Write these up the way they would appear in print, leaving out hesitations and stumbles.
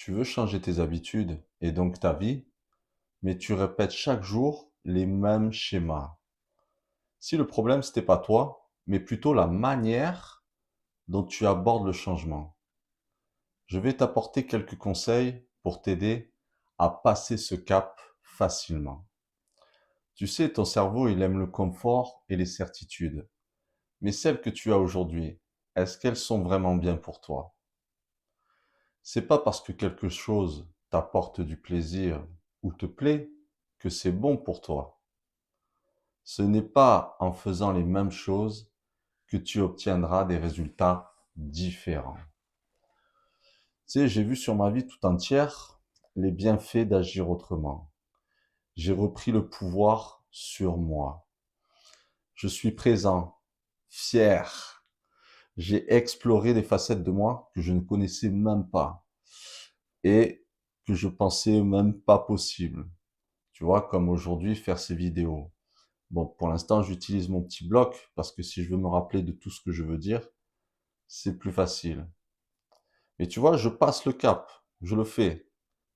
Tu veux changer tes habitudes et donc ta vie, mais tu répètes chaque jour les mêmes schémas. Si le problème, c'était pas toi, mais plutôt la manière dont tu abordes le changement, je vais t'apporter quelques conseils pour t'aider à passer ce cap facilement. Tu sais, ton cerveau, il aime le confort et les certitudes. Mais celles que tu as aujourd'hui, est-ce qu'elles sont vraiment bien pour toi? C'est pas parce que quelque chose t'apporte du plaisir ou te plaît que c'est bon pour toi. Ce n'est pas en faisant les mêmes choses que tu obtiendras des résultats différents. Tu sais, j'ai vu sur ma vie tout entière les bienfaits d'agir autrement. J'ai repris le pouvoir sur moi. Je suis présent, fier. J'ai exploré des facettes de moi que je ne connaissais même pas et que je pensais même pas possible. Tu vois, comme aujourd'hui, faire ces vidéos. Bon, pour l'instant, j'utilise mon petit bloc parce que si je veux me rappeler de tout ce que je veux dire, c'est plus facile. Mais tu vois, je passe le cap. Je le fais.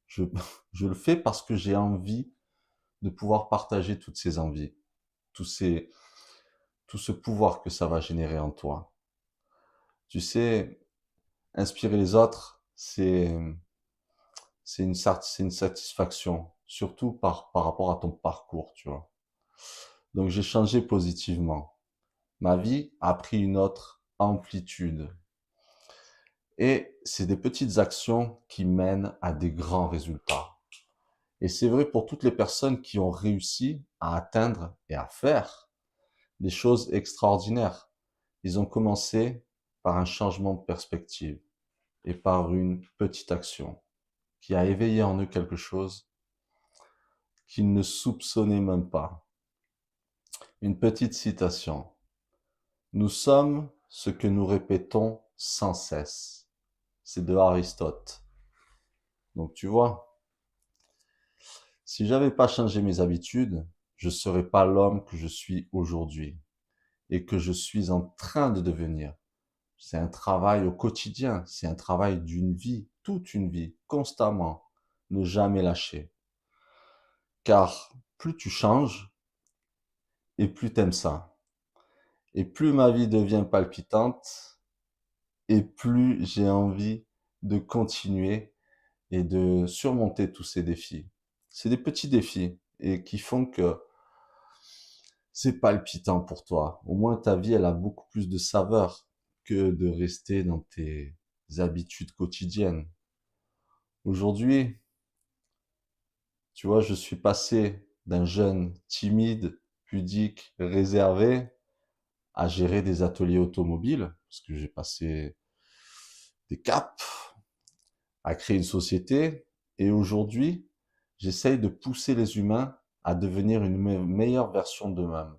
Je, je le fais parce que j'ai envie de pouvoir partager toutes ces envies, tous ces, tout ce pouvoir que ça va générer en toi. Tu sais, inspirer les autres, c'est une satisfaction, surtout par rapport à ton parcours, tu vois. Donc j'ai changé positivement. Ma vie a pris une autre amplitude. Et c'est des petites actions qui mènent à des grands résultats. Et c'est vrai pour toutes les personnes qui ont réussi à atteindre et à faire des choses extraordinaires. Ils ont commencé par un changement de perspective et par une petite action qui a éveillé en eux quelque chose qu'ils ne soupçonnaient même pas. Une petite citation. Nous sommes ce que nous répétons sans cesse. C'est de Aristote. Donc tu vois, si j'avais pas changé mes habitudes, je serais pas l'homme que je suis aujourd'hui et que je suis en train de devenir. C'est un travail au quotidien, c'est un travail d'une vie, toute une vie, constamment, ne jamais lâcher. Car plus tu changes et plus t'aimes ça. Et plus ma vie devient palpitante et plus j'ai envie de continuer et de surmonter tous ces défis. C'est des petits défis et qui font que c'est palpitant pour toi. Au moins ta vie, elle a beaucoup plus de saveur que de rester dans tes habitudes quotidiennes. Aujourd'hui, tu vois, je suis passé d'un jeune timide, pudique, réservé à gérer des ateliers automobiles, parce que j'ai passé des caps, à créer une société, et aujourd'hui, j'essaye de pousser les humains à devenir une meilleure version d'eux-mêmes.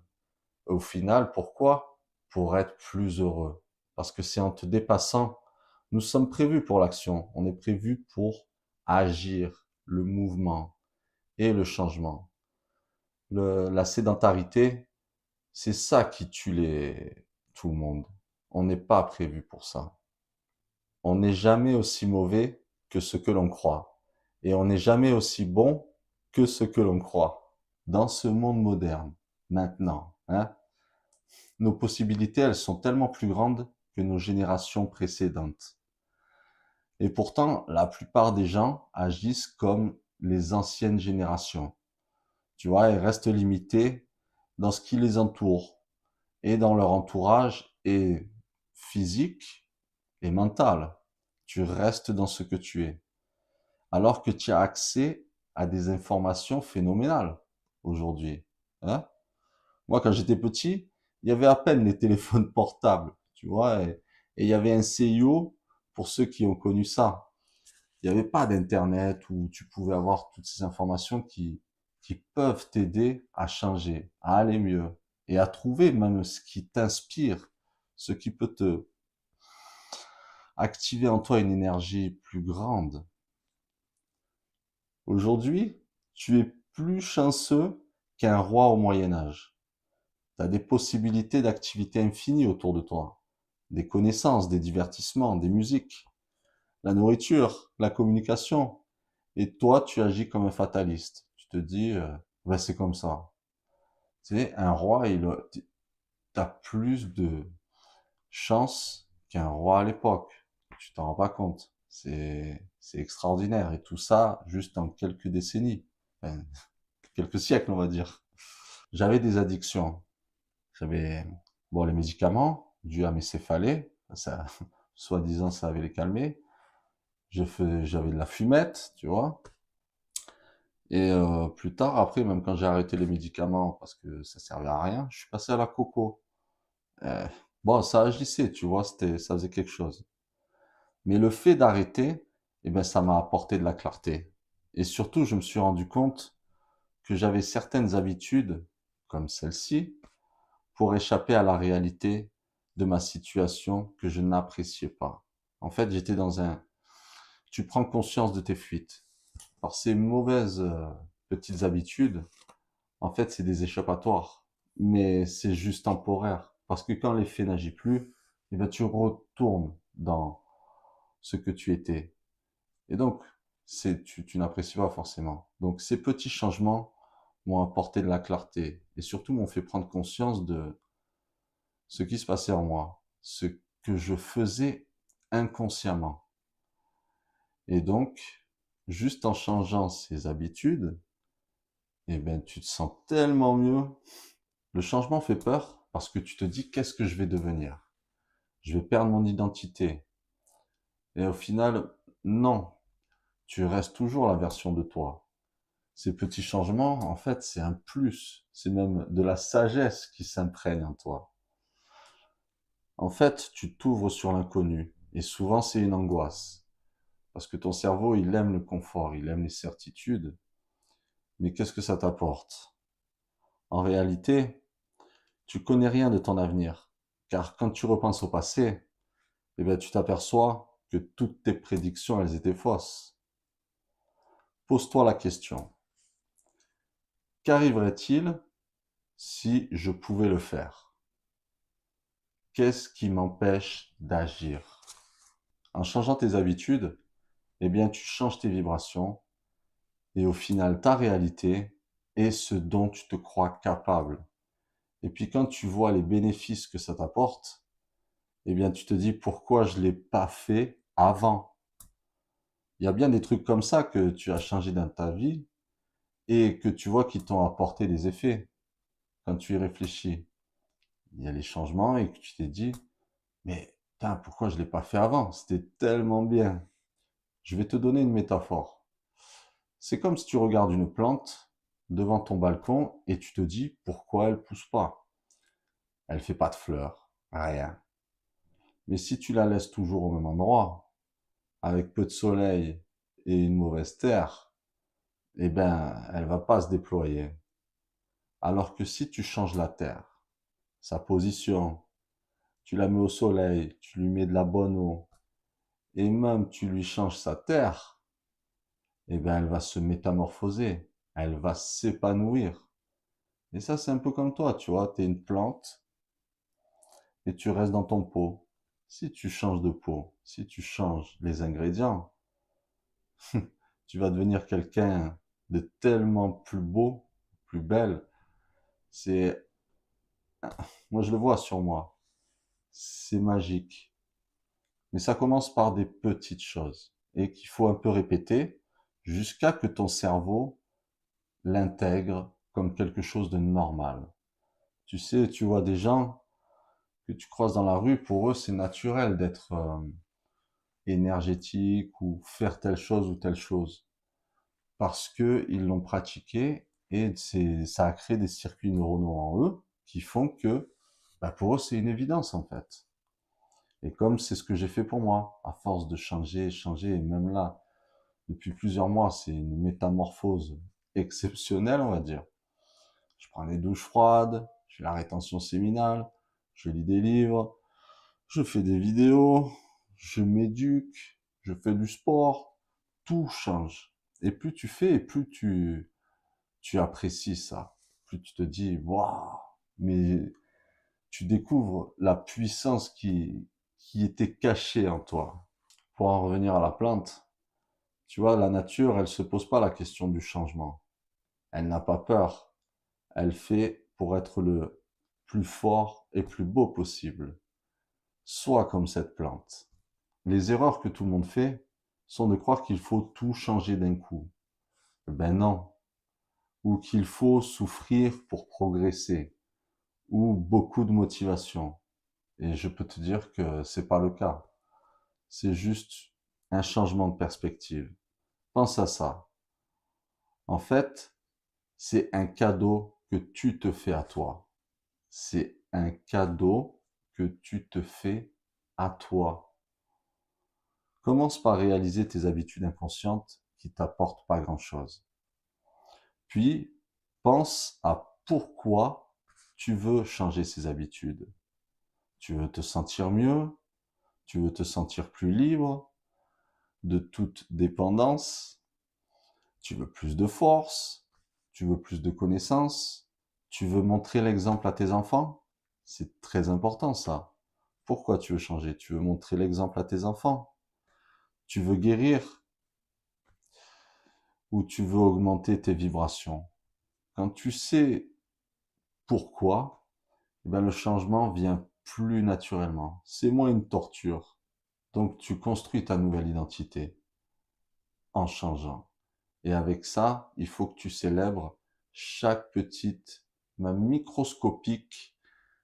Au final, pourquoi? Pour être plus heureux. Parce que c'est en te dépassant. Nous sommes prévus pour l'action. On est prévus pour agir, le mouvement et le changement. La sédentarité, c'est ça qui tue tout le monde. On n'est pas prévu pour ça. On n'est jamais aussi mauvais que ce que l'on croit. Et on n'est jamais aussi bon que ce que l'on croit. Dans ce monde moderne, maintenant, hein, nos possibilités, elles sont tellement plus grandes que nos générations précédentes. Et pourtant, la plupart des gens agissent comme les anciennes générations. Tu vois, ils restent limités dans ce qui les entoure et dans leur entourage et physique et mental. Tu restes dans ce que tu es. Alors que tu as accès à des informations phénoménales aujourd'hui. Hein? Moi, quand j'étais petit, il y avait à peine les téléphones portables, tu vois, et il y avait un CIO pour ceux qui ont connu ça. Il n'y avait pas d'internet où tu pouvais avoir toutes ces informations qui peuvent t'aider à changer, à aller mieux et à trouver même ce qui t'inspire, ce qui peut te activer en toi une énergie plus grande. Aujourd'hui, tu es plus chanceux qu'un roi au Moyen Âge. Tu as des possibilités d'activités infinies autour de toi, des connaissances, des divertissements, des musiques. la nourriture, la communication. Et toi, tu agis comme un fataliste. Tu te dis, ben, c'est comme ça. Tu sais, un roi, t'as plus de chance qu'un roi à l'époque. Tu t'en rends pas compte. C'est extraordinaire. Et tout ça, juste en quelques décennies. Enfin, quelques siècles, on va dire. J'avais des addictions. J'avais, bon, les médicaments, dus à mes céphalées. Ça, soi-disant, ça avait les calmer. J'avais de la fumette, tu vois. Et plus tard, après, même quand j'ai arrêté les médicaments parce que ça servait à rien, je suis passé à la coco. Euh, bon, ça agissait, tu vois, ça faisait quelque chose. Mais le fait d'arrêter, eh ben, ça m'a apporté de la clarté. Et surtout, je me suis rendu compte que j'avais certaines habitudes, comme celle-ci, pour échapper à la réalité de ma situation que je n'appréciais pas. En fait, j'étais dans un... Tu prends conscience de tes fuites. Alors, ces mauvaises petites habitudes, en fait, c'est des échappatoires. Mais c'est juste temporaire. Parce que quand l'effet n'agit plus, eh ben, tu retournes dans ce que tu étais. Et donc, tu n'apprécies pas forcément. Donc, ces petits changements m'ont apporté de la clarté et surtout m'ont fait prendre conscience de ce qui se passait en moi, ce que je faisais inconsciemment. Et donc, juste en changeant ces habitudes, eh ben, tu te sens tellement mieux. Le changement fait peur parce que tu te dis qu'est-ce que je vais devenir? Je vais perdre mon identité. Et au final, non, tu restes toujours la version de toi. Ces petits changements, en fait, c'est un plus. C'est même de la sagesse qui s'imprègne en toi. En fait, tu t'ouvres sur l'inconnu. Et souvent, c'est une angoisse. Parce que ton cerveau, il aime le confort, il aime les certitudes. Mais qu'est-ce que ça t'apporte? En réalité, tu connais rien de ton avenir. Car quand tu repenses au passé, eh bien, tu t'aperçois que toutes tes prédictions, elles étaient fausses. Pose-toi la question. Qu'arriverait-il si je pouvais le faire? Qu'est-ce qui m'empêche d'agir? En changeant tes habitudes, eh bien, tu changes tes vibrations et au final, ta réalité est ce dont tu te crois capable. Et puis, quand tu vois les bénéfices que ça t'apporte, eh bien, tu te dis pourquoi je ne l'ai pas fait avant. Il y a bien des trucs comme ça que tu as changé dans ta vie et que tu vois qui t'ont apporté des effets quand tu y réfléchis. Il y a les changements et que tu t'es dit, mais putain, pourquoi je ne l'ai pas fait avant? C'était tellement bien. Je vais te donner une métaphore. C'est comme si tu regardes une plante devant ton balcon et tu te dis pourquoi elle pousse pas. Elle fait pas de fleurs, rien. Mais si tu la laisses toujours au même endroit, avec peu de soleil et une mauvaise terre, eh ben, elle va pas se déployer. Alors que si tu changes la terre, sa position, tu la mets au soleil, tu lui mets de la bonne eau, et même tu lui changes sa terre, eh ben, elle va se métamorphoser, elle va s'épanouir. Et ça, c'est un peu comme toi, tu vois, tu es une plante et tu restes dans ton pot. Si tu changes de pot, si tu changes les ingrédients, tu vas devenir quelqu'un de tellement plus beau, plus belle. C'est, moi, je le vois sur moi. C'est magique. Mais ça commence par des petites choses et qu'il faut un peu répéter jusqu'à que ton cerveau l'intègre comme quelque chose de normal. Tu sais, tu vois des gens que tu croises dans la rue, pour eux, c'est naturel d'être énergétique ou faire telle chose ou telle chose parce que ils l'ont pratiqué et ça a créé des circuits neuronaux en eux qui font que bah, pour eux, c'est une évidence en fait. Et comme c'est ce que j'ai fait pour moi, à force de changer, changer, et même là, depuis plusieurs mois, c'est une métamorphose exceptionnelle, on va dire. Je prends des douches froides, je fais la rétention séminale, je lis des livres, je fais des vidéos, je m'éduque, je fais du sport, tout change. Et plus tu fais, et plus tu apprécies ça. Plus tu te dis, waouh, mais tu découvres la puissance qui était cachée en toi. pour en revenir à la plante, tu vois, la nature, elle se pose pas la question du changement. Elle n'a pas peur. Elle fait pour être le plus fort et plus beau possible. Sois comme cette plante. Les erreurs que tout le monde fait sont de croire qu'il faut tout changer d'un coup. Ben non. Ou qu'il faut souffrir pour progresser. Ou beaucoup de motivation. Et je peux te dire que c'est pas le cas. C'est juste un changement de perspective. Pense à ça. En fait, c'est un cadeau que tu te fais à toi. C'est un cadeau que tu te fais à toi. Commence par réaliser tes habitudes inconscientes qui t'apportent pas grand-chose. Puis, pense à pourquoi tu veux changer ces habitudes. Tu veux te sentir mieux, tu veux te sentir plus libre de toute dépendance, tu veux plus de force, tu veux plus de connaissances, tu veux montrer l'exemple à tes enfants. C'est très important ça. Pourquoi tu veux changer? Tu veux montrer l'exemple à tes enfants. Tu veux guérir ou tu veux augmenter tes vibrations. Quand tu sais pourquoi, eh ben le changement vient plus naturellement. C'est moins une torture. Donc tu construis ta nouvelle identité en changeant. Et avec ça, il faut que tu célèbres chaque petite, même microscopique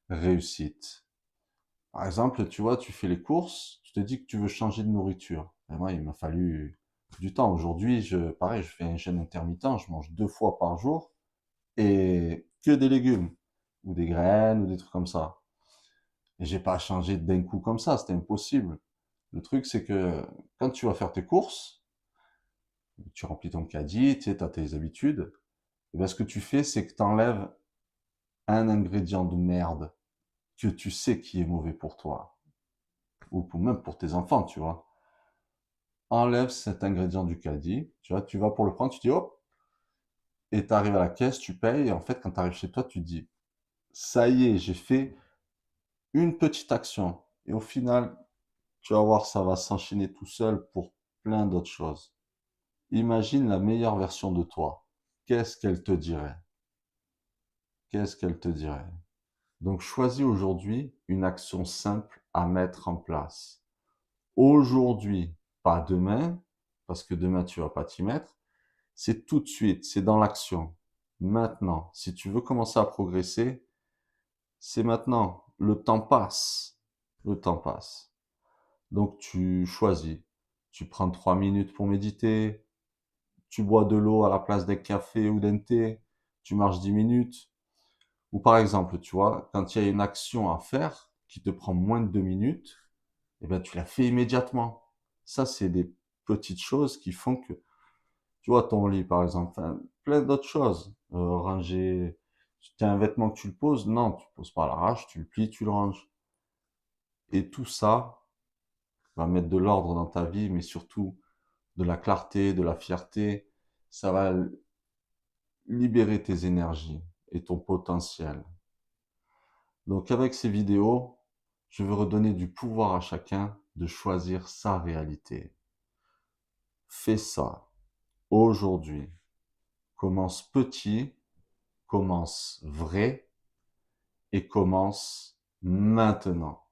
réussite. Par exemple, tu vois, tu fais les courses, tu te dis que tu veux changer de nourriture. Et moi, il m'a fallu du temps. Aujourd'hui, pareil, je fais un jeûne intermittent, je mange 2 fois par jour et que des légumes ou des graines ou des trucs comme ça. Et j'ai pas changé d'un coup comme ça, c'était impossible. Le truc, c'est que quand tu vas faire tes courses, tu remplis ton caddie, tu sais, as tes habitudes, et ben ce que tu fais, c'est que tu enlèves un ingrédient de merde que tu sais qui est mauvais pour toi, ou même pour tes enfants, tu vois. Enlève cet ingrédient du caddie, tu vois, tu vas pour le prendre, tu dis hop, et tu arrives à la caisse, tu payes, et en fait, quand tu arrives chez toi, tu te dis, ça y est, j'ai fait une petite action. Et au final, tu vas voir, ça va s'enchaîner tout seul pour plein d'autres choses. Imagine la meilleure version de toi. Qu'est-ce qu'elle te dirait? Qu'est-ce qu'elle te dirait? Donc choisis aujourd'hui une action simple à mettre en place. Aujourd'hui, pas demain, parce que demain tu vas pas t'y mettre. C'est tout de suite, c'est dans l'action. Maintenant, si tu veux commencer à progresser, c'est maintenant. Le temps passe. Le temps passe. Donc tu choisis. Tu prends 3 minutes pour méditer. Tu bois de l'eau à la place d'un café ou d'un thé. Tu marches 10 minutes. Ou par exemple, tu vois, quand il y a une action à faire qui te prend moins de 2 minutes, eh ben, tu la fais immédiatement. Ça, c'est des petites choses qui font que, tu vois, ton lit, par exemple, enfin, plein d'autres choses. Ranger, tu as un vêtement que tu le poses, non, tu le poses pas à l'arrache, tu le plies, tu le ranges. Et tout ça va mettre de l'ordre dans ta vie, mais surtout de la clarté, de la fierté. Ça va libérer tes énergies et ton potentiel. Donc avec ces vidéos, je veux redonner du pouvoir à chacun de choisir sa réalité. Fais ça aujourd'hui. Commence petit, commence vrai et commence maintenant.